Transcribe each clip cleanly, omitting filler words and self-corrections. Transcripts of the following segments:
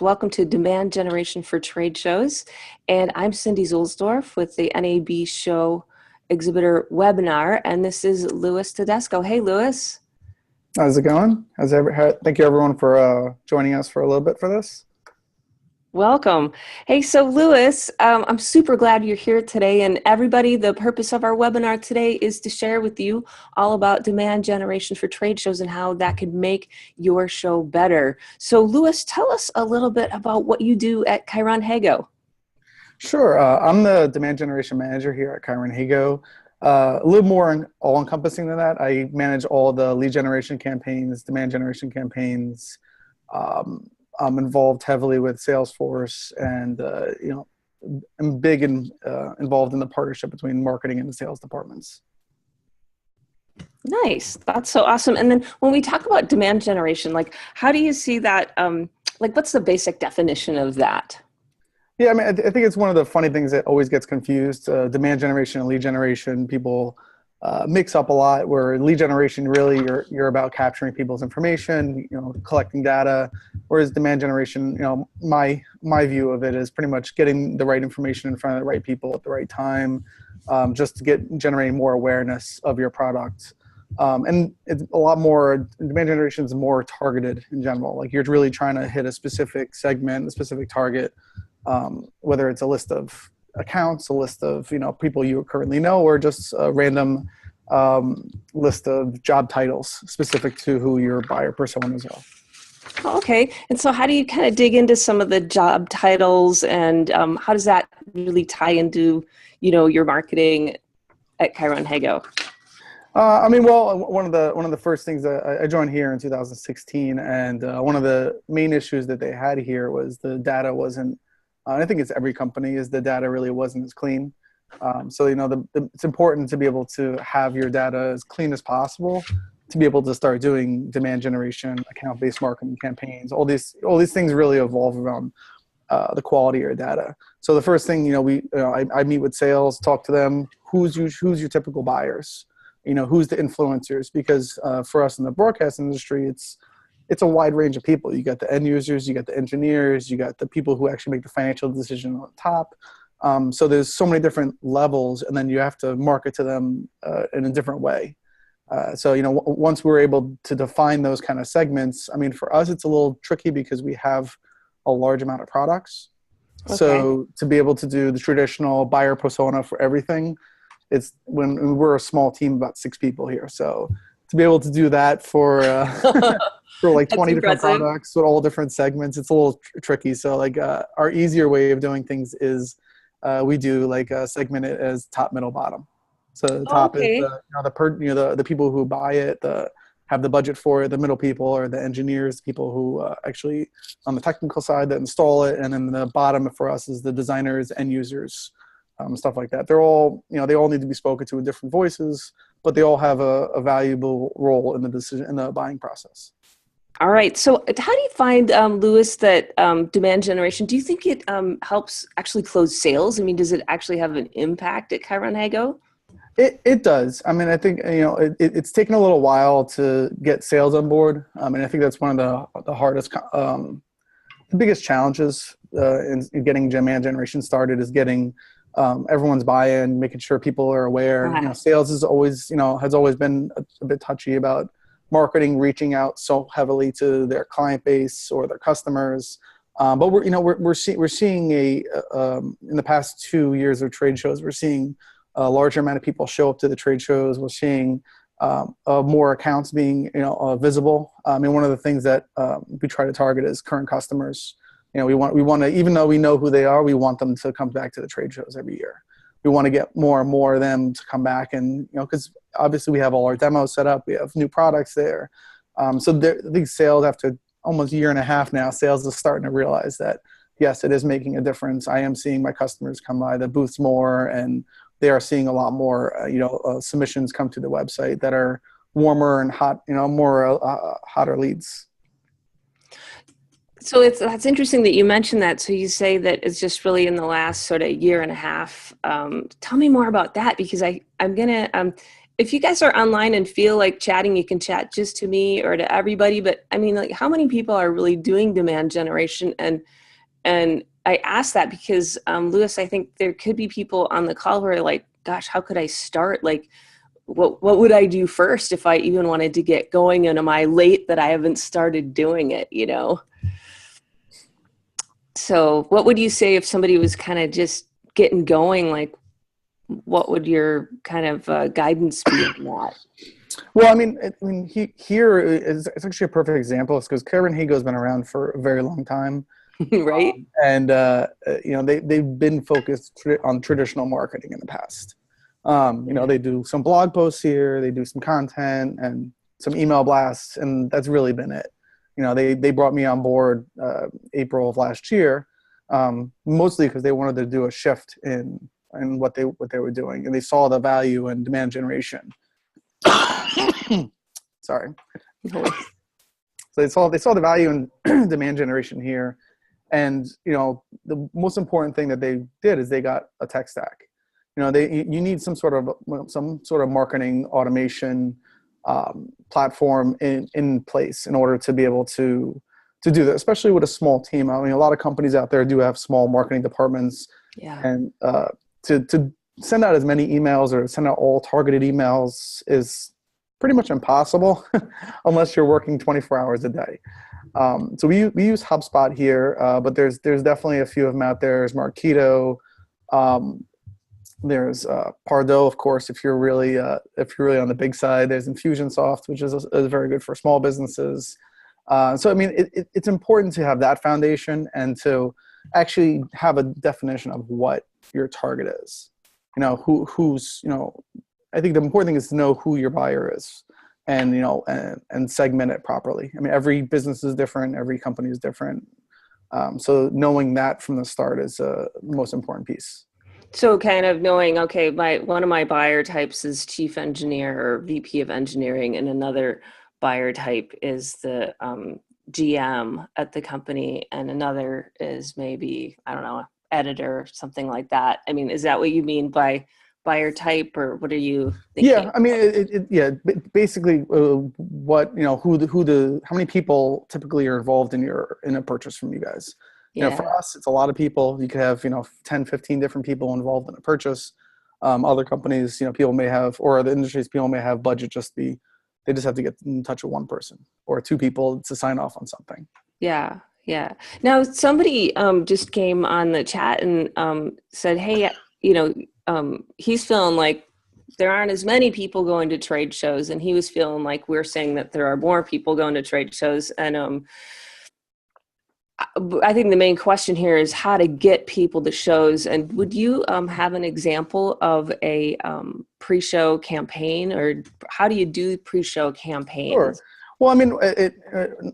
Welcome to Demand Generation for Trade Shows. And I'm Cindy Zulsdorf with the NAB Show Exhibitor Webinar. And this is Louis Tedesco. Hey, Louis. How's it going? Thank you everyone for joining us for a little bit for this. Welcome. Hey, so Louis, I'm super glad you're here today. And everybody, the purpose of our webinar today is to share with you all about demand generation for trade shows and how that could make your show better. So Louis, tell us a little bit about what you do at Chiron Hago. Sure. I'm the demand generation manager here at Chiron Hago. A little more all-encompassing than that. I manage all the lead generation campaigns, demand generation campaigns. I'm involved heavily with Salesforce, and I'm big and involved in the partnership between marketing and the sales departments. Nice. That's so awesome. And then when we talk about demand generation, like how do you see that? What's the basic definition of that? Yeah, I mean, I think it's one of the funny things that always gets confused. Demand generation and lead generation, people mix up a lot. Where lead generation, really, you're about capturing people's information, collecting data. Whereas demand generation, my view of it is pretty much getting the right information in front of the right people at the right time, just to generating more awareness of your product. And it's a lot more, demand generation is more targeted in general. Like you're really trying to hit a specific segment, a specific target. Whether it's a list of accounts, a list of people you currently know, or just a random list of job titles specific to who your buyer personas are. Okay, and so how do you kind of dig into some of the job titles, and how does that really tie into your marketing at Chiron Hago? One of the first things that I joined here in 2016, and one of the main issues that they had here was the data wasn't. I think it's every company is the data really wasn't as clean. So it's important to be able to have your data as clean as possible to be able to start doing demand generation, account-based marketing campaigns. All these things really evolve around the quality of your data. So the first thing I meet with sales, talk to them. Who's your typical buyers? Who's the influencers? Because for us in the broadcast industry, it's a wide range of people. You got the end users, you got the engineers, you got the people who actually make the financial decision on top. So there's so many different levels, and then you have to market to them in a different way. So once we're able to define those kind of segments, I mean, for us, it's a little tricky because we have a large amount of products. Okay. So to be able to do the traditional buyer persona for everything, it's when we're a small team, about 6 people here. So to be able to do that for for like 20 different products with all different segments, it's a little tricky. So like our easier way of doing things is we do segment it as top, middle, bottom. So the top is the people who buy it, have the budget for it. The middle people are the engineers, people who actually on the technical side that install it, and then the bottom for us is the designers, end users, stuff like that. They're all they all need to be spoken to in different voices, but they all have a valuable role in the decision in the buying process. All right. So how do you find, Louis, that demand generation, do you think it helps actually close sales? I mean, does it actually have an impact at Chiron Hago? It does. I mean, I think, it's taken a little while to get sales on board. I mean, I think that's one of the hardest, the biggest challenges in getting demand generation started is getting everyone's buy-in, making sure people are aware. Wow. Sales is always, has always been a bit touchy about marketing reaching out so heavily to their client base or their customers, but we're seeing in the past 2 years of trade shows, we're seeing a larger amount of people show up to the trade shows. We're seeing more accounts being visible. I mean, one of the things that we try to target is current customers. We want to, even though we know who they are, we want them to come back to the trade shows every year. We want to get more and more of them to come back, and because obviously we have all our demos set up, we have new products there. So I think sales, after almost a year and a half now, sales is starting to realize that yes, it is making a difference. I am seeing my customers come by the booths more, and they are seeing a lot more submissions come to the website that are warmer and hot, more hotter leads. So that's interesting that you mentioned that. So you say that it's just really in the last sort of year and a half. Tell me more about that, because I'm gonna if you guys are online and feel like chatting, you can chat just to me or to everybody. But I mean, like, how many people are really doing demand generation? And I ask that because, Lewis, I think there could be people on the call who are like, gosh, how could I start? Like, what would I do first if I even wanted to get going? And am I late that I haven't started doing it, you know? So what would you say if somebody was kind of just getting going? Like, what would your kind of guidance be on that? Well, here is it's actually a perfect example. It's because Karen Higo's been around for a very long time, Right? and they've been focused on traditional marketing in the past. They do some blog posts here, they do some content and some email blasts, and that's really been it. They brought me on board April of last year, mostly because they wanted to do a shift in what they were doing, and they saw the value in demand generation. Sorry. No. So they saw the value in demand generation here, and the most important thing that they did is they got a tech stack. You need some sort of marketing automation platform in place in order to be able to do that, especially with a small team. I mean, a lot of companies out there do have small marketing departments, Yeah. and to send out as many emails or send out all targeted emails is pretty much impossible unless you're working 24 hours a day. So we use HubSpot here, but there's definitely a few of them out there. There's Marketo. There's Pardot, of course, if you're really on the big side. There's Infusionsoft, which is very good for small businesses. So I mean, it's important to have that foundation and to actually have a definition of what your target is. Who's I think the important thing is to know who your buyer is, and and segment it properly. I mean, every business is different, every company is different. So knowing that from the start is the most important piece. So kind of knowing, okay, one of my buyer types is chief engineer or VP of engineering, and another buyer type is the GM at the company, and another is maybe, I don't know, editor, something like that. I mean, is that what you mean by buyer type, or what are you thinking? Yeah, I mean, basically, what how many people typically are involved in a purchase from you guys? For Yeah. us, it's a lot of people. You could have 10, 15 different people involved in a purchase. Other companies, people may have, or the industries, people may have budget they just have to get in touch with one person or two people to sign off on something. Yeah. Yeah. Now somebody just came on the chat and said, hey, he's feeling like there aren't as many people going to trade shows, and he was feeling like we're saying that there are more people going to trade shows. And I think the main question here is how to get people to shows. And would you have an example of a pre-show campaign, or how do you do pre-show Sure. campaigns? Well, I mean,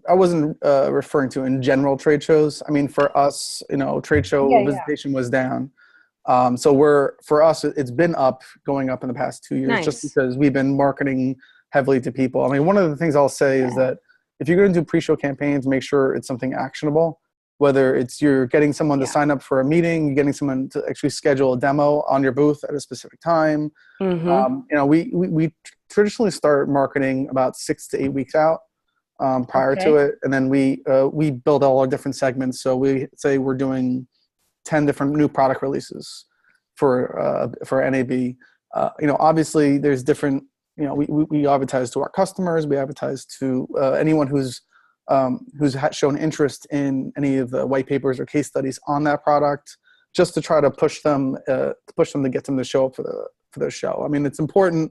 I wasn't referring to in general trade shows. I mean, for us, trade show Yeah, yeah. visitation was down. So for us, it's been going up in the past 2 years, just Nice. because we've been marketing heavily to people. I mean, one of the things I'll say is Yeah. that if you're going to do pre-show campaigns, make sure it's something actionable. Whether it's you're getting someone to Yeah. sign up for a meeting, you're getting someone to actually schedule a demo on your booth at a specific time. Mm-hmm. We traditionally start marketing about 6 to 8 weeks out prior to Okay. it, and then we build all our different segments. So we say we're doing 10 different new product releases for NAB. Obviously there's different. We advertise to our customers. We advertise to anyone who's shown interest in any of the white papers or case studies on that product, just to try to push them to get them to show up for the show. I mean, it's important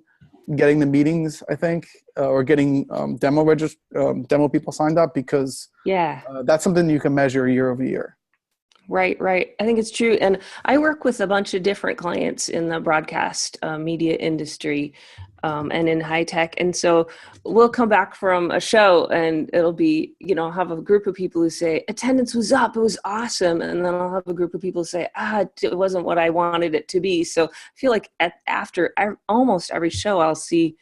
getting the meetings, I think, or getting demo people signed up, because Yeah. that's something you can measure year over year. Right, right. I think it's true. And I work with a bunch of different clients in the broadcast media industry and in high tech. And so we'll come back from a show and it'll be, I'll have a group of people who say attendance was up, it was awesome. And then I'll have a group of people say, it wasn't what I wanted it to be. So I feel like after almost every show, I'll see,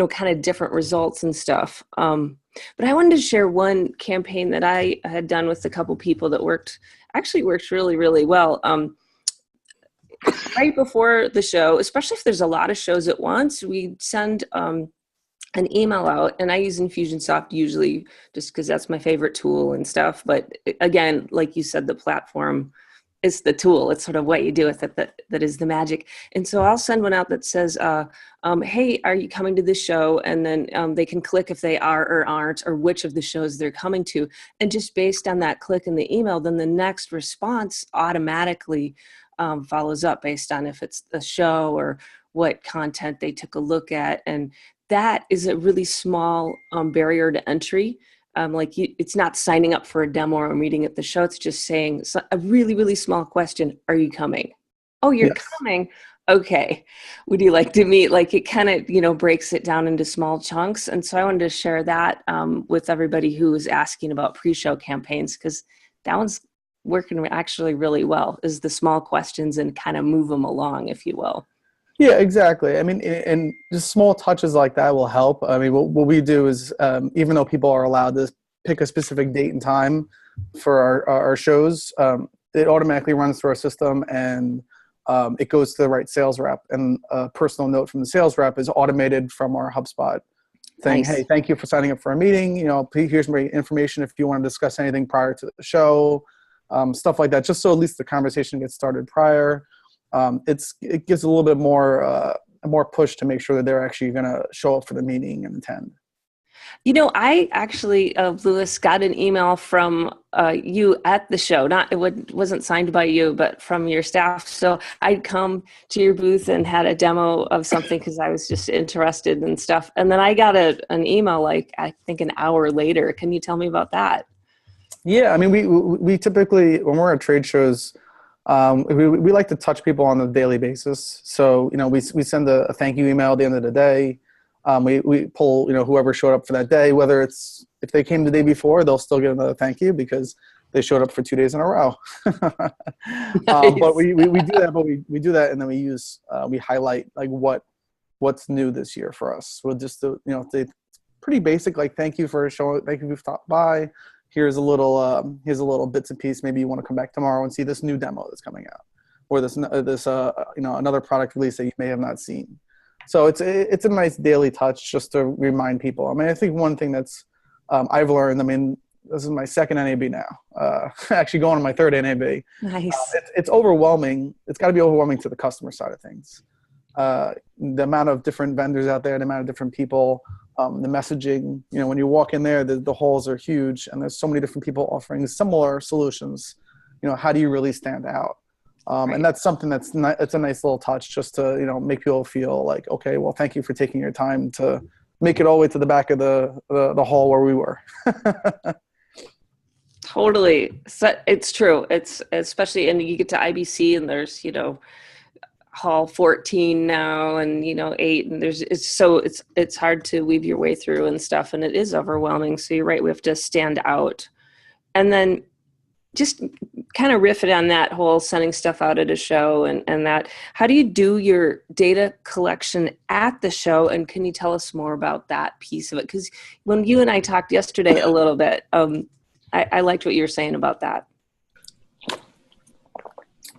kind of different results and stuff. But I wanted to share one campaign that I had done with a couple people that actually worked really, really well. right before the show, especially if there's a lot of shows at once, we send an email out, and I use Infusionsoft usually just because that's my favorite tool and stuff. But again, like you said, the platform is the tool. It's sort of what you do with it that is the magic. And so I'll send one out that says, hey, are you coming to this show? And then they can click if they are or aren't, or which of the shows they're coming to. And just based on that click in the email, then the next response automatically follows up based on if it's the show or what content they took a look at. And that is a really small barrier to entry. It's not signing up for a demo or a meeting at the show. It's just saying a really, really small question. Are you coming? Oh, you're Yes. coming. Okay. Would you like to meet? Like, it kind of, breaks it down into small chunks. And so I wanted to share that with everybody who was asking about pre-show campaigns, because that one's working actually really well, is the small questions and kind of move them along, if you will. Yeah, exactly. I mean, and just small touches like that will help. I mean, what we do is, even though people are allowed to pick a specific date and time for our shows, it automatically runs through our system, and it goes to the right sales rep. And a personal note from the sales rep is automated from our HubSpot saying, Nice. hey, thank you for signing up for a meeting. Here's my information if you want to discuss anything prior to the show, stuff like that, just so at least the conversation gets started prior. It gives a little bit more push to make sure that they're actually going to show up for the meeting and attend. I actually, Lewis, got an email from you at the show. Wasn't signed by you, but from your staff. So I'd come to your booth and had a demo of something because I was just interested in stuff. And then I got an email, like, I think an hour later. Can you tell me about that? Yeah, I mean, we typically, when we're at trade shows, we like to touch people on a daily basis. So, we send a thank you email at the end of the day. We pull, whoever showed up for that day, whether if they came the day before, they'll still get another thank you because they showed up for 2 days in a row. But Nice. we do that, we do that, and then we highlight like what's new this year for us. We'll just do, it's pretty basic, like thank you for stopped by. Here's a little bits and piece. Maybe you want to come back tomorrow and see this new demo that's coming out, or this another product release that you may have not seen. So it's a nice daily touch just to remind people. I mean, I think one thing that's I've learned. I mean, this is my second NAB now. Actually, going on my third NAB. Nice. It's overwhelming. It's got to be overwhelming to the customer side of things. The amount of different vendors out there, the amount of different people, the messaging. When you walk in there, the halls are huge, and there's so many different people offering similar solutions. How do you really stand out? Right. And that's something it's a nice little touch just to make people feel like, okay, well, thank you for taking your time to make it all the way to the back of the hall where we were. Totally. So it's true. It's especially, and you get to IBC and there's, hall 14 now and 8, and it's hard to weave your way through and stuff, and it is overwhelming. So you're right, we have to stand out. And then just kind of riff it on that whole sending stuff out at a show and that. How do you do your data collection at the show? And can you tell us more about that piece of it? Because when you and I talked yesterday a little bit, I liked what you were saying about that.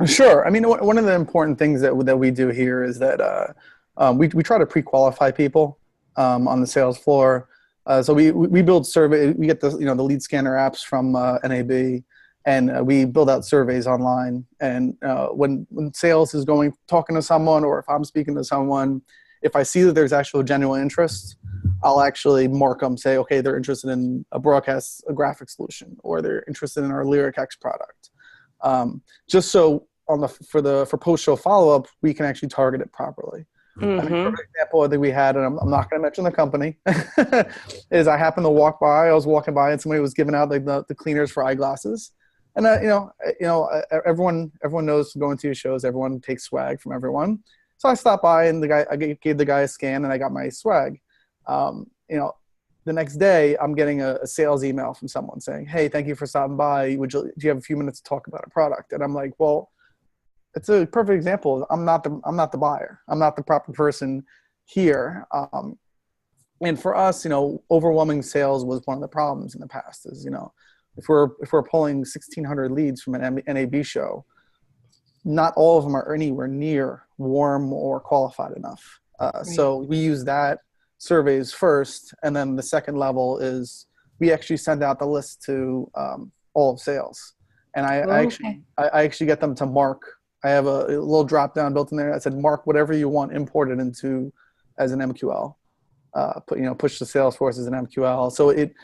Sure. I mean, one of the important things that we do here is that we try to pre-qualify people on the sales floor. So we build survey. We get the the lead scanner apps from NAB, and we build out surveys online. And when sales is talking to someone, or if I'm speaking to someone, if I see that there's actual genuine interest, I'll actually mark them, say, okay, they're interested in a graphic solution, or they're interested in our Lyric X product. Just so for post-show follow-up, we can actually target it properly. Mm-hmm. I mean, for example, I think we had, and I'm not going to mention the company, is I happened to walk by. I was walking by, and somebody was giving out like the cleaners for eyeglasses, and everyone knows going to your shows, everyone takes swag from everyone. So I stopped by, and I gave the guy a scan, and I got my swag. The next day, I'm getting a sales email from someone saying, "Hey, thank you for stopping by. Do you have a few minutes to talk about a product?" And I'm like, "Well, it's a perfect example. I'm not the buyer. I'm not the proper person here." And for us, overwhelming sales was one of the problems in the past. Is if we're pulling 1,600 leads from an NAB show, not all of them are anywhere near warm or qualified enough. Right. So we use that surveys first, and then the second level is we actually send out the list to all of sales, and Oh, okay. I actually get them to mark. I have a little drop down built in there that said mark whatever you want imported into as an MQL. Push to Salesforce as an MQL. So it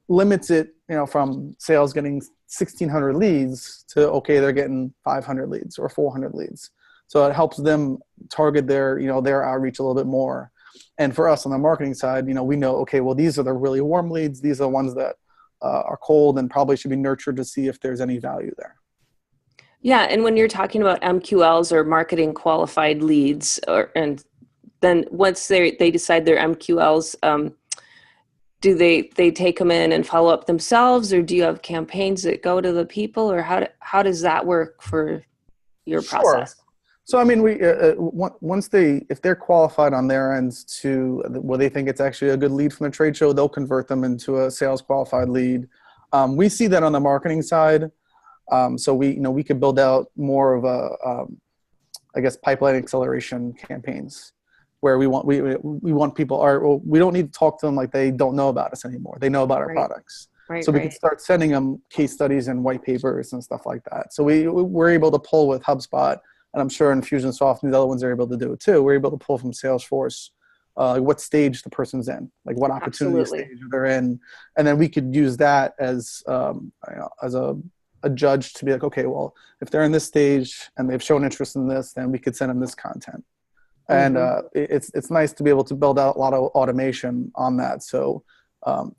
limits it, from sales getting 1,600 leads to, okay, they're getting 500 leads or 400 leads. So it helps them target their outreach a little bit more. And for us on the marketing side, we know, okay, well, these are the really warm leads. These are the ones that are cold and probably should be nurtured to see if there's any value there. Yeah, and when you're talking about MQLs or marketing qualified leads, and then once they decide they're MQLs, do they take them in and follow up themselves, or do you have campaigns that go to the people, or how does that work for your Sure. process? So I mean, once if they're qualified on their ends to where they think it's actually a good lead from a trade show, they'll convert them into a sales qualified lead. We see that on the marketing side. So we could build out more of I guess, pipeline acceleration campaigns where we want people, or we don't need to talk to them like they don't know about us anymore. They know about our Right, products. right, So we can right. start sending them case studies and white papers and stuff like that. So we're able to pull with HubSpot, and I'm sure Infusionsoft and the other ones are able to do it too. We're able to pull from Salesforce, what stage the person's in, like what opportunity Absolutely. stage they're in, and then we could use that as as a judge to be like, okay, well, if they're in this stage and they've shown interest in this, then we could send them this content. And Hmm. it's nice to be able to build out a lot of automation on that. So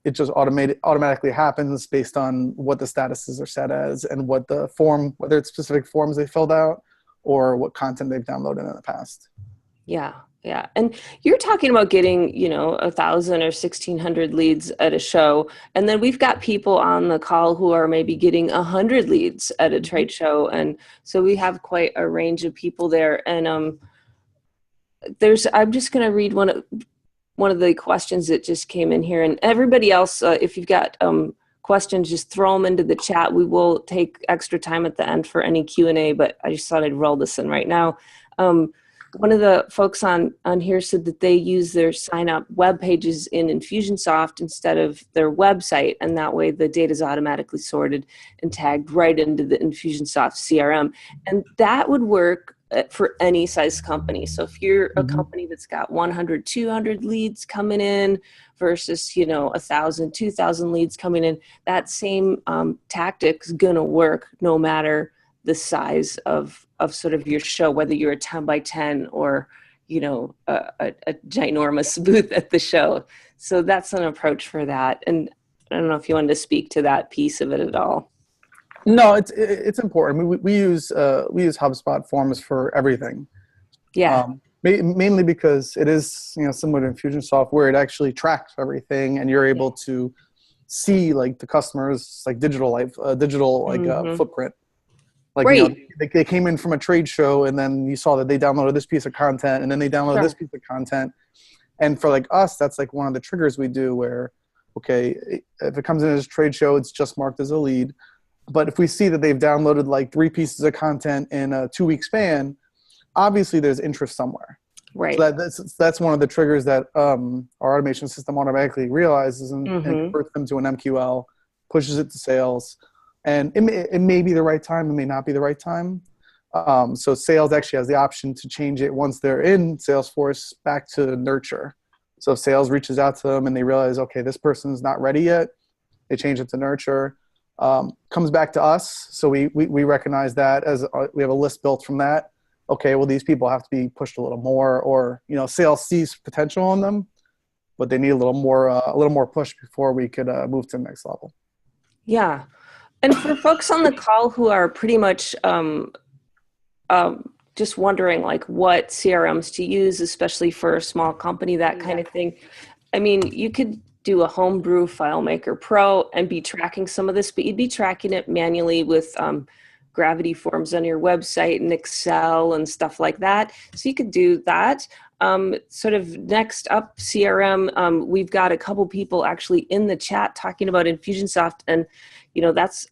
it just automatically happens based on what the statuses are set as and what the form, whether it's specific forms they filled out or what content they've downloaded in the past. Yeah, yeah. And you're talking about getting, 1,000 or 1,600 leads at a show. And then we've got people on the call who are maybe getting 100 leads at a trade show. And so we have quite a range of people there. And I'm just going to read one of the questions that just came in here. And everybody else, if you've got questions, just throw them into the chat. We will take extra time at the end for any Q&A, but I just thought I'd roll this in right now. One of the folks on here said that they use their sign up web pages in Infusionsoft instead of their website, and that way the data is automatically sorted and tagged right into the Infusionsoft CRM. And that would work for any size company. So if you're a Mm-hmm. company that's got 100, 200 leads coming in versus, 1,000, 2,000 leads coming in, that same tactic is going to work no matter the size of sort of your show, whether you're a 10 by 10 or, a ginormous booth at the show. So that's an approach for that. And I don't know if you wanted to speak to that piece of it at all. No, it's important. I mean, we use HubSpot forms for everything. Yeah. Mainly because it is similar to Infusionsoft where it actually tracks everything, and you're Yeah. able to see like the customer's like digital Mm-hmm. footprint. Like Right. they came in from a trade show, and then you saw that they downloaded this piece of content, and then they downloaded this Sure. piece of content. And for like us, that's like one of the triggers we do where, okay, if it comes in as a trade show, it's just marked as a lead. But if we see that they've downloaded like 3 pieces of content in a 2-week span, obviously there's interest somewhere. So Right. that's one of the triggers that our automation system automatically realizes and Mm-hmm. converts them to an MQL, pushes it to sales. And it may be the right time, it may not be the right time. So sales actually has the option to change it once they're in Salesforce back to nurture. So if sales reaches out to them and they realize, okay, this person's not ready yet, they change it to nurture. Comes back to us. So we recognize that as we have a list built from that. Okay, well, these people have to be pushed a little more, or sales sees potential in them, but they need a little more push before we could move to the next level. Yeah. And for folks on the call who are pretty much just wondering like what CRMs to use, especially for a small company, that kind of thing. I mean, you could do a homebrew FileMaker Pro and be tracking some of this, but you'd be tracking it manually with Gravity forms on your website and Excel and stuff like that. So you could do that. Sort of next up, CRM, we've got a couple people actually in the chat talking about Infusionsoft, and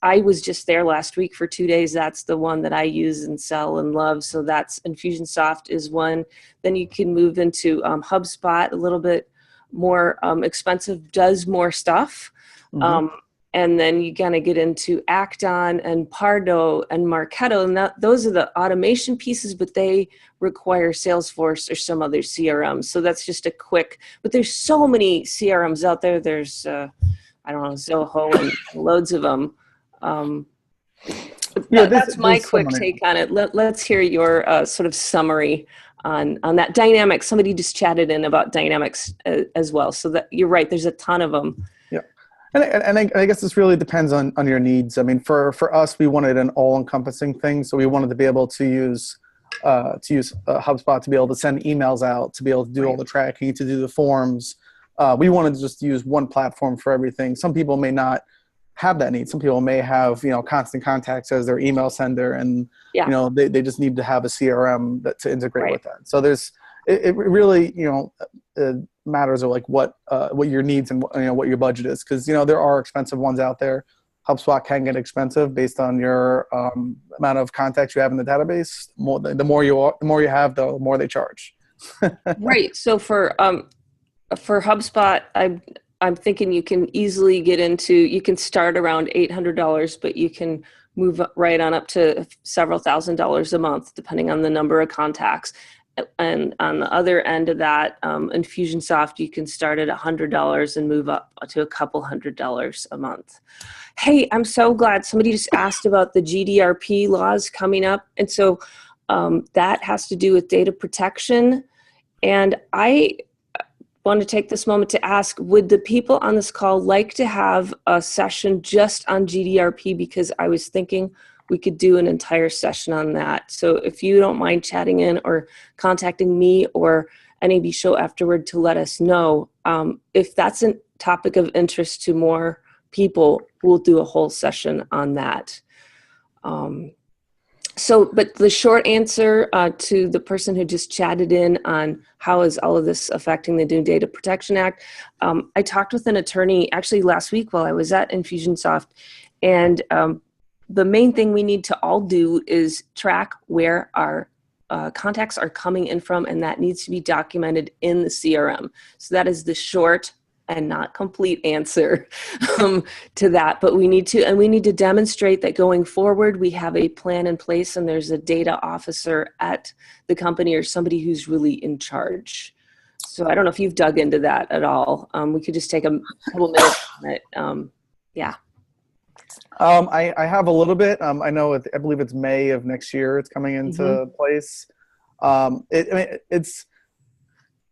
I was just there last week for 2 days. That's the one that I use and sell and love. So that's Infusionsoft is one. Then you can move into HubSpot, a little bit more expensive, does more stuff. Mm-hmm. Um, and then you kind of get into Acton and Pardo and Marketo, and those are the automation pieces, but they require Salesforce or some other CRM. So that's just a quick, but there's so many CRMs out there. There's, I don't know, Zoho and loads of them. Yeah, That's my there's so quick many. take on it. Let's hear your sort of summary on that dynamic. Somebody just chatted in about dynamics as well. So that you're right. There's a ton of them. Yeah. And I guess this really depends on your needs. I mean, for us, we wanted an all-encompassing thing. So we wanted to be able to use HubSpot to be able to send emails out, to be able to do all the tracking, to do the forms. We wanted to just use one platform for everything. Some people may not have that need. Some people may have, Constant Contacts as their email sender, and they just need to have a CRM to integrate with that. So it really matters of like what your needs and what your budget is, because there are expensive ones out there. HubSpot can get expensive based on your amount of contacts you have in the database. The more you have, the more they charge. Right. So for HubSpot, I'm thinking you can easily you can start around $800, but you can move right on up to several $1,000s a month, depending on the number of contacts. And on the other end of that, Infusionsoft, you can start at $100 and move up to a couple $100s a month. Hey, I'm so glad somebody just asked about the GDPR laws coming up. And so that has to do with data protection. And I want to take this moment to ask, would the people on this call like to have a session just on GDPR? Because I was thinking we could do an entire session on that. So if you don't mind chatting in or contacting me or NAB show afterward to let us know, if that's a topic of interest to more people, we'll do a whole session on that. But the short answer to the person who just chatted in on how is all of this affecting the new Data Protection Act, I talked with an attorney actually last week while I was at Infusionsoft, and the main thing we need to all do is track where our contacts are coming in from, and that needs to be documented in the CRM. So that is the short and not complete answer to that. But we need to demonstrate that going forward, we have a plan in place and there's a data officer at the company or somebody who's really in charge. So I don't know if you've dug into that at all. We could just take a couple minutes on it. Yeah. I have a little bit. I know I believe it's May of next year it's coming into place.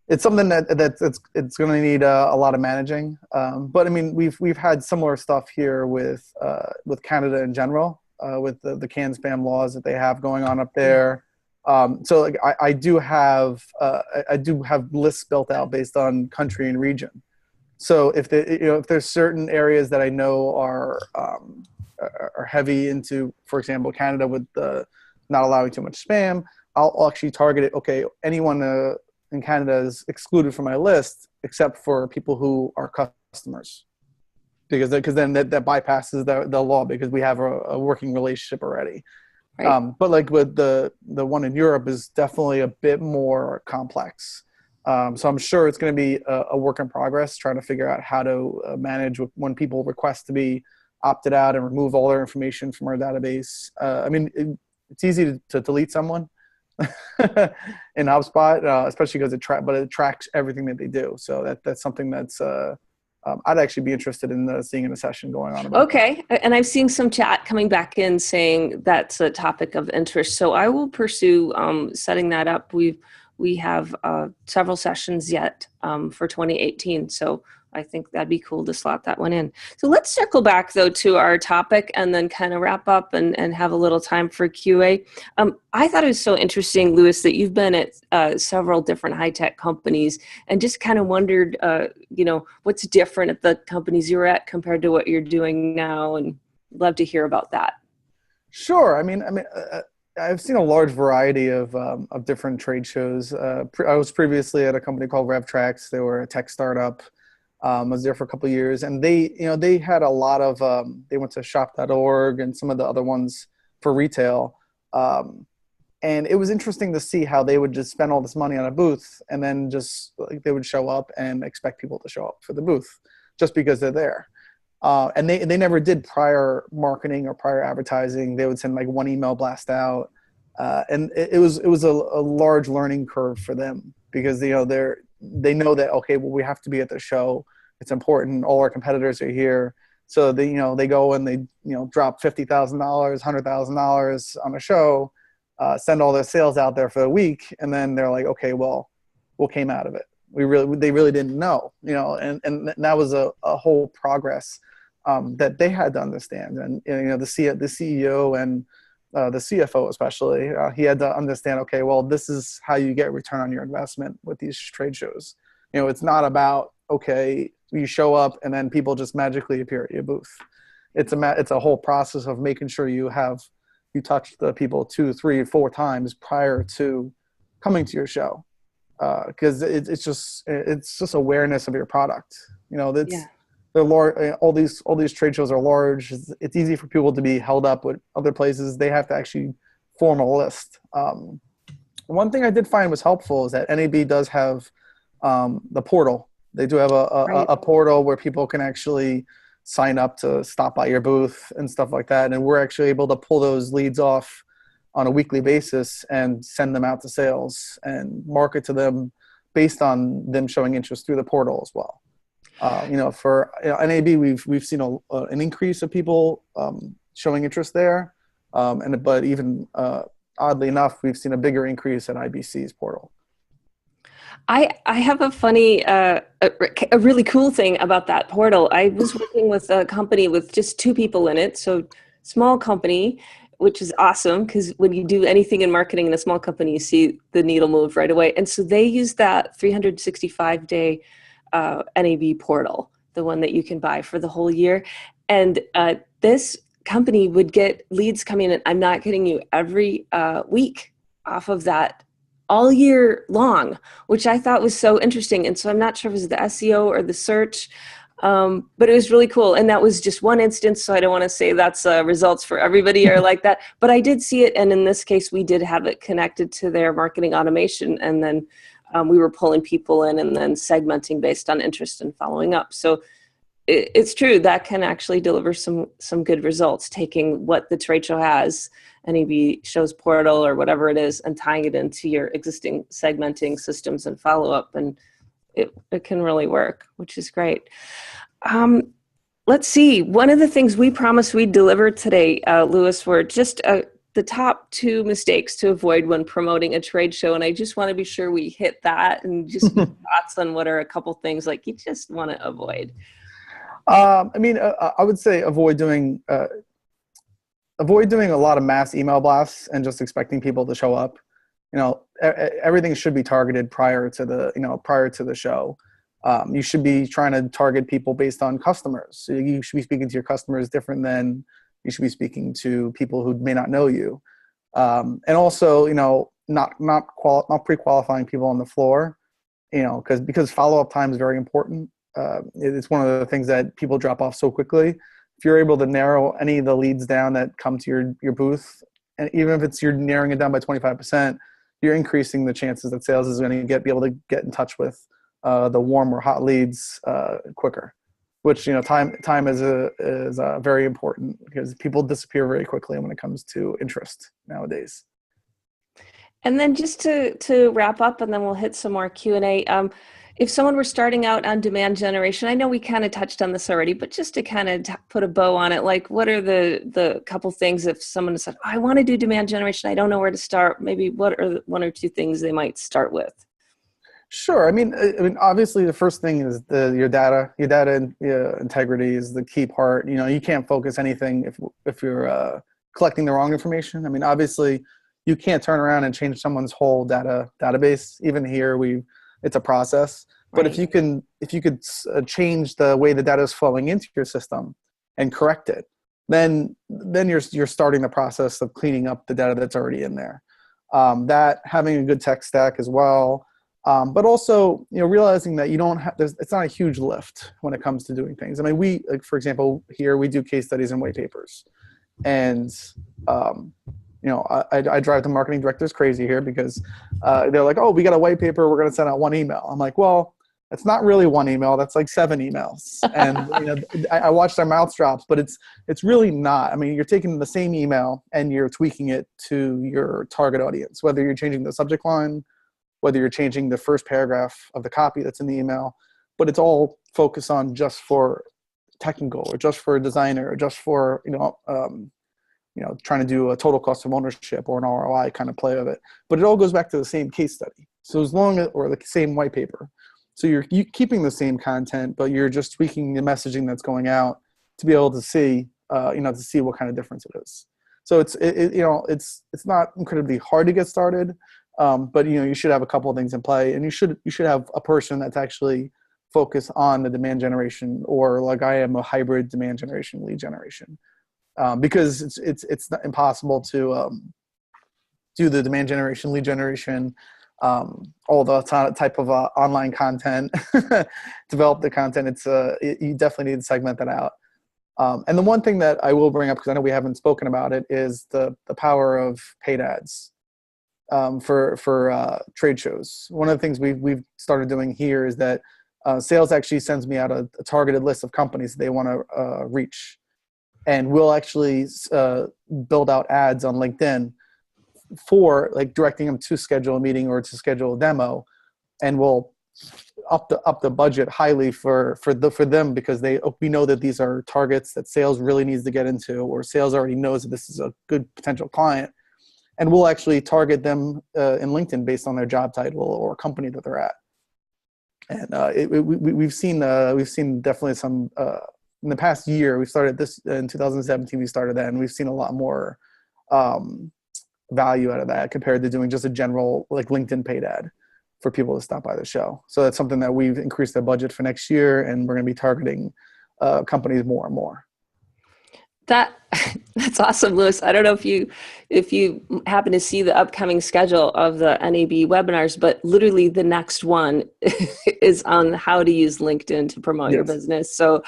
It's something it's going to need a lot of managing. But I mean, we've had similar stuff here with Canada in general, with the CAN spam laws that they have going on up there. So like I do have lists built out based on country and region. So if there's certain areas that I know are heavy into, for example, Canada with not allowing too much spam, I'll actually target it. Okay, anyone in Canada is excluded from my list except for people who are customers, because then that bypasses the law because we have a working relationship already. Right. But like with the one in Europe is definitely a bit more complex. So I'm sure it's going to be a work in progress, trying to figure out how to manage when people request to be opted out and remove all their information from our database. I mean, it's easy to delete someone in HubSpot, especially because it tracks everything that they do. So that's something that's I'd actually be interested in seeing in a session going on about. Okay, and I've seen some chat coming back in saying that's a topic of interest. So I will pursue setting that up. We have several sessions yet for 2018. So I think that'd be cool to slot that one in. So let's circle back though to our topic and then kind of wrap up and have a little time for QA. I thought it was so interesting, Louis, that you've been at several different high-tech companies and just kind of wondered, what's different at the companies you were at compared to what you're doing now, and love to hear about that. Sure. I mean, I've seen a large variety of different trade shows. I was previously at a company called RevTrax. They were a tech startup. I was there for a couple of years, and they had a lot of they went to shop.org and some of the other ones for retail. Um, and it was interesting to see how they would just spend all this money on a booth, and then just like they would show up and expect people to show up for the booth just because they're there. And they never did prior marketing or prior advertising. They would send like one email blast out, and it was a large learning curve for them because they know that, okay, well, we have to be at the show. It's important. All our competitors are here, so they go and they drop $50,000, $100,000 on a show, send all their sales out there for a week, and then they're like, okay, well, what came out of it? They really didn't know, and that was a whole progress that they had to understand. And the CEO and the CFO especially, he had to understand, okay, well, this is how you get return on your investment with these trade shows. It's not about, okay, you show up and then people just magically appear at your booth. It's a whole process of making sure you touch the people 2, 3, 4 times prior to coming to your show, because it's just awareness of your product. Yeah. They're large. All these trade shows are large. It's easy for people to be held up with other places. They have to actually form a list. One thing I did find was helpful is that NAB does have the portal. They do have Right. a portal where people can actually sign up to stop by your booth and stuff like that. And we're actually able to pull those leads off on a weekly basis and send them out to sales and market to them based on them showing interest through the portal as well. For NAB, we've seen an increase of people showing interest there, but even oddly enough, we've seen a bigger increase in IBC's portal. I have a funny, a really cool thing about that portal. I was working with a company with just 2 people in it, so small company, which is awesome because when you do anything in marketing in a small company, you see the needle move right away. And so they use that 365-day NAB portal, the one that you can buy for the whole year. And this company would get leads coming in, I'm not kidding you, every week off of that all year long, which I thought was so interesting. And so I'm not sure if it was the SEO or the search, but it was really cool. And that was just one instance. So I don't want to say that's results for everybody or like that, but I did see it. And in this case, we did have it connected to their marketing automation. And then we were pulling people in and then segmenting based on interest and following up. So it's true that can actually deliver some good results, taking what the trade show has, NAB shows portal or whatever it is, and tying it into your existing segmenting systems and follow up, and it can really work, which is great. Let's see. One of the things we promised we'd deliver today, Louis, were just the top 2 mistakes to avoid when promoting a trade show, and I just want to be sure we hit that and just thoughts on what are a couple things like you just want to avoid. I would say avoid doing a lot of mass email blasts and just expecting people to show up. Everything should be targeted prior to the show. You should be trying to target people based on customers. So you should be speaking to your customers different than you should be speaking to people who may not know you. And also, not pre-qualifying people on the floor, because follow-up time is very important. It's one of the things that people drop off so quickly. If you're able to narrow any of the leads down that come to your booth, and even if you're narrowing it down by 25%, you're increasing the chances that sales is going to be able to get in touch with the warm or hot leads quicker. Which time is very important because people disappear very quickly when it comes to interest nowadays. And then just to wrap up, and then we'll hit some more Q&A. If someone were starting out on demand generation, I know we kind of touched on this already, but just to kind of put a bow on it, like what are the couple things if someone said, I want to do demand generation, I don't know where to start, maybe what are 1 or 2 things they might start with? Sure. I mean, obviously the first thing is your data integrity is the key part. You can't focus anything if you're collecting the wrong information. I mean, obviously you can't turn around and change someone's whole database. Even here, it's a process. But Right. if you could change the way the data is flowing into your system and correct it, then you're starting the process of cleaning up the data that's already in there. That having a good tech stack as well. But also, realizing that you don't have, it's not a huge lift when it comes to doing things. I mean, like, for example, here we do case studies and white papers, and I drive the marketing directors crazy here because they're like, oh, we got a white paper, we're going to send out one email. I'm like, well, it's not really one email, that's like 7 emails. And I watch their mouths drops, but it's really not. I mean, you're taking the same email and you're tweaking it to your target audience, whether you're changing the subject line, whether you're changing the first paragraph of the copy that's in the email, but it's all focused on just for technical or just for a designer or just for trying to do a total cost of ownership or an ROI kind of play of it. But it all goes back to the same case study. So as long as, or the same white paper. So you're keeping the same content, but you're just tweaking the messaging that's going out to be able to see, to see what kind of difference it is. So it's not incredibly hard to get started, but you should have a couple of things in play, and you should have a person that's actually focused on the demand generation, or like I am, a hybrid demand generation, lead generation. Because it's not impossible to do the demand generation, lead generation, all the type of online content, develop the content. You definitely need to segment that out. And the one thing that I will bring up, because I know we haven't spoken about it, is the power of paid ads for trade shows. One of the things we've started doing here is that sales actually sends me out a targeted list of companies that they want to reach. And we'll actually build out ads on LinkedIn for like directing them to schedule a meeting or to schedule a demo, and we'll up the budget highly for them, because we know that these are targets that sales really needs to get into, or sales already knows that this is a good potential client, and we'll actually target them in LinkedIn based on their job title or company that they're at. And we've seen definitely some. In the past year, we started this in 2017. We started that, and we've seen a lot more value out of that compared to doing just a general like LinkedIn paid ad for people to stop by the show. So that's something that we've increased the budget for next year, and we're going to be targeting companies more and more. That's awesome, Louis. I don't know if you happen to see the upcoming schedule of the NAB webinars, but literally the next one is on how to use LinkedIn to promote your business. So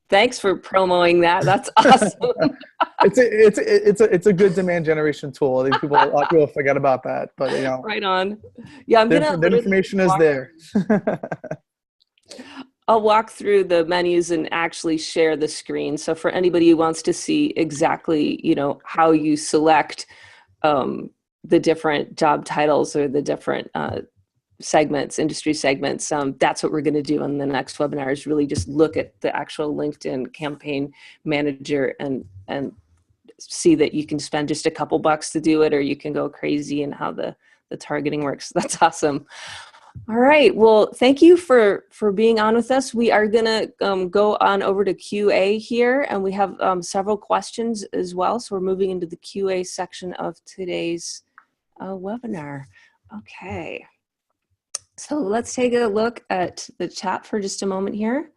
thanks for promoting that. That's awesome. It's a good demand generation tool. I think a lot of people forget about that, but right on. Yeah, the information is there. I'll walk through the menus and actually share the screen. So for anybody who wants to see exactly, how you select the different job titles or the different segments, industry segments, that's what we're going to do on the next webinar, is really just look at the actual LinkedIn campaign manager and see that you can spend just a couple bucks to do it, or you can go crazy in how the targeting works. That's awesome. All right. Well, thank you for being on with us. We are going to go on over to QA here, and we have several questions as well. So we're moving into the QA section of today's webinar. Okay. So let's take a look at the chat for just a moment here.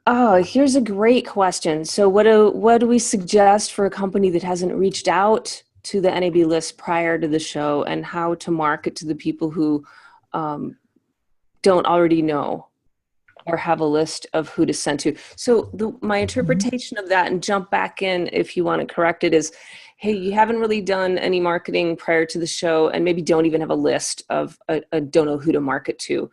Oh, here's a great question. So what do we suggest for a company that hasn't reached out to the NAB list prior to the show, and how to market to the people who don't already know or have a list of who to send to? So my interpretation of that, and jump back in if you want to correct it, is, hey, you haven't really done any marketing prior to the show, and maybe don't even have a list of, don't know who to market to.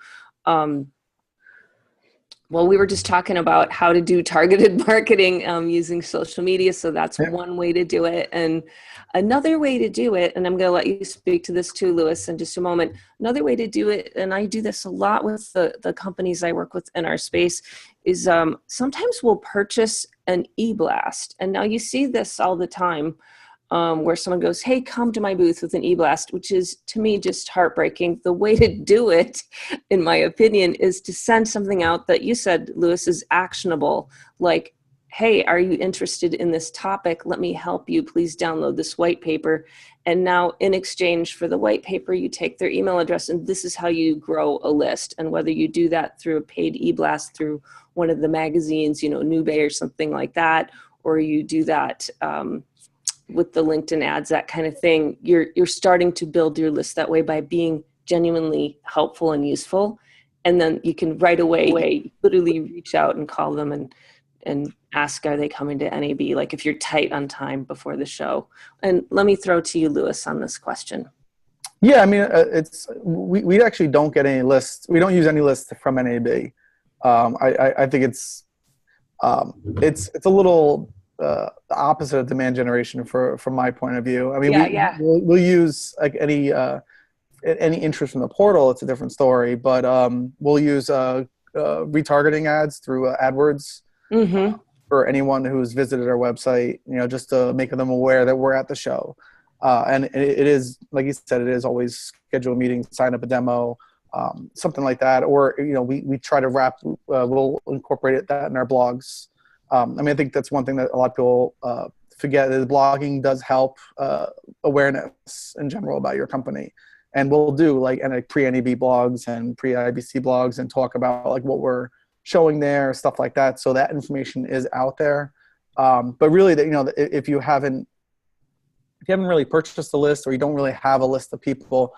Well, we were just talking about how to do targeted marketing using social media. So that's one way to do it. And another way to do it, and I'm going to let you speak to this too, Louis, in just a moment. Another way to do it, and I do this a lot with the companies I work with in our space, is sometimes we'll purchase an e-blast. And now you see this all the time, where someone goes, hey, come to my booth with an e-blast, which is, to me, just heartbreaking. The way to do it, in my opinion, is to send something out that you said, Louis, is actionable. Like, hey, are you interested in this topic? Let me help you. Please download this white paper. And now, in exchange for the white paper, you take their email address, and this is how you grow a list. And whether you do that through a paid e-blast through one of the magazines, NAB or something like that, or you do that with the LinkedIn ads, that kind of thing, you're starting to build your list that way by being genuinely helpful and useful. And then you can right away literally reach out and call them and ask, are they coming to NAB? Like if you're tight on time before the show. And let me throw to you, Lewis, on this question. Yeah, I mean, we actually don't get any lists. We don't use any lists from NAB. I think it's a little the opposite of demand generation from my point of view. I mean, Yeah. we'll use like any interest from the portal. It's a different story, but we'll use retargeting ads through AdWords Mm-hmm. for anyone who's visited our website. Just to make them aware that we're at the show. And it is, like you said, it is always schedule a meeting, sign up a demo, something like that. Or, we try to we'll incorporate that in our blogs. I mean, I think that's one thing that a lot of people forget is blogging does help awareness in general about your company. And we'll do like pre-NAB blogs and pre-IBC blogs and talk about like what we're showing there, stuff like that. So that information is out there. But really, if you haven't really purchased a list or you don't really have a list of people,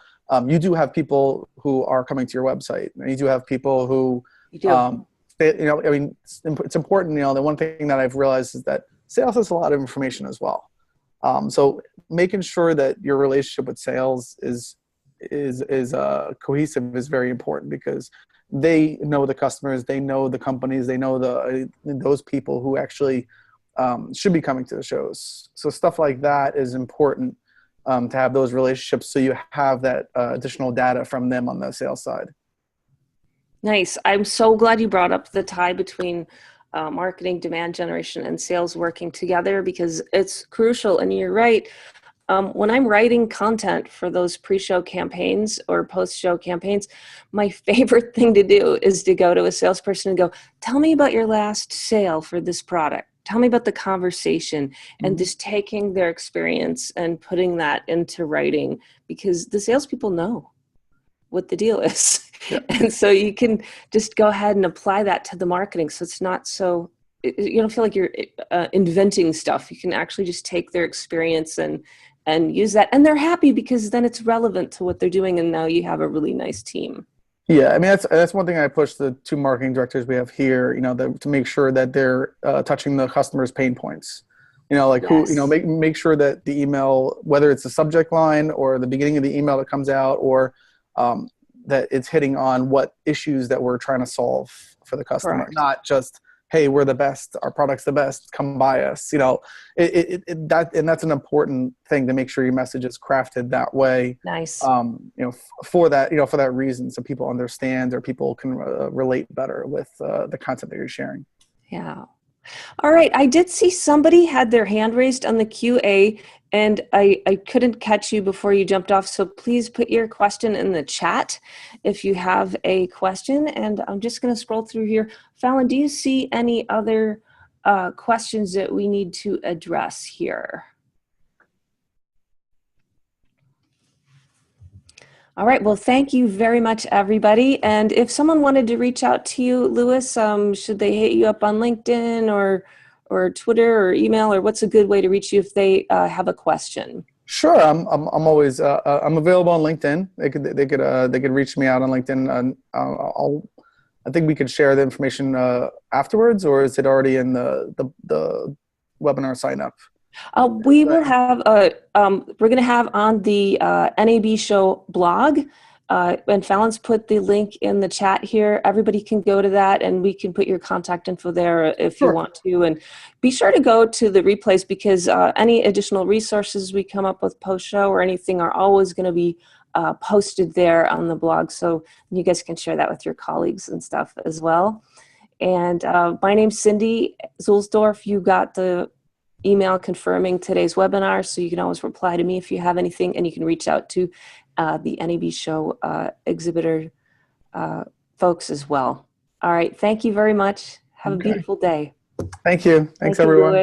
you do have people who are coming to your website. And you do have people who, You do. I mean, it's important. The one thing that I've realized is that sales has a lot of information as well. So making sure that your relationship with sales is cohesive is very important, because they know the customers, they know the companies, they know those people who actually should be coming to the shows. So stuff like that is important to have those relationships, so you have that additional data from them on the sales side. Nice. I'm so glad you brought up the tie between marketing, demand generation, and sales working together, because it's crucial. And you're right. When I'm writing content for those pre-show campaigns or post-show campaigns, my favorite thing to do is to go to a salesperson and go, tell me about your last sale for this product. Tell me about the conversation, and just taking their experience and putting that into writing, because the salespeople know what the deal is. Yeah. And so you can just go ahead and apply that to the marketing. So it's not so, you don't feel like you're inventing stuff. You can actually just take their experience and use that. And they're happy because then it's relevant to what they're doing. And now you have a really nice team. Yeah, I mean, that's one thing I push the two marketing directors we have here, to make sure that they're touching the customer's pain points. Like Yes. make sure that the email, whether it's the subject line or the beginning of the email that comes out, or that it's hitting on what issues that we're trying to solve for the customer. Correct. Not just, hey, we're the best, our product's the best, come buy us. And that's an important thing, to make sure your message is crafted that way. Nice. For that reason, so people understand, or people can relate better with the content that you're sharing. Yeah. All right. I did see somebody had their hand raised on the QA, and I couldn't catch you before you jumped off. So please put your question in the chat if you have a question. And I'm just going to scroll through here. Fallon, do you see any other questions that we need to address here? All right. Well, thank you very much, everybody. And if someone wanted to reach out to you, Lewis, should they hit you up on LinkedIn or Twitter or email, or what's a good way to reach you if they have a question? Sure, I'm always I'm available on LinkedIn. They could reach me out on LinkedIn. I think we could share the information afterwards, or is it already in the webinar sign up? We will have we're going to have on the NAB show blog, and Fallon's put the link in the chat here. Everybody can go to that, and we can put your contact info there if Sure. you want to. And be sure to go to the replays, because any additional resources we come up with post-show or anything are always going to be posted there on the blog. So you guys can share that with your colleagues and stuff as well. And my name's Cindy Zulsdorf. You got the email confirming today's webinar, so you can always reply to me if you have anything, and you can reach out to the NAB show exhibitor folks as well. All right, thank you very much. Have a beautiful day. Thank you. Thanks, Thank you, everyone. Louis.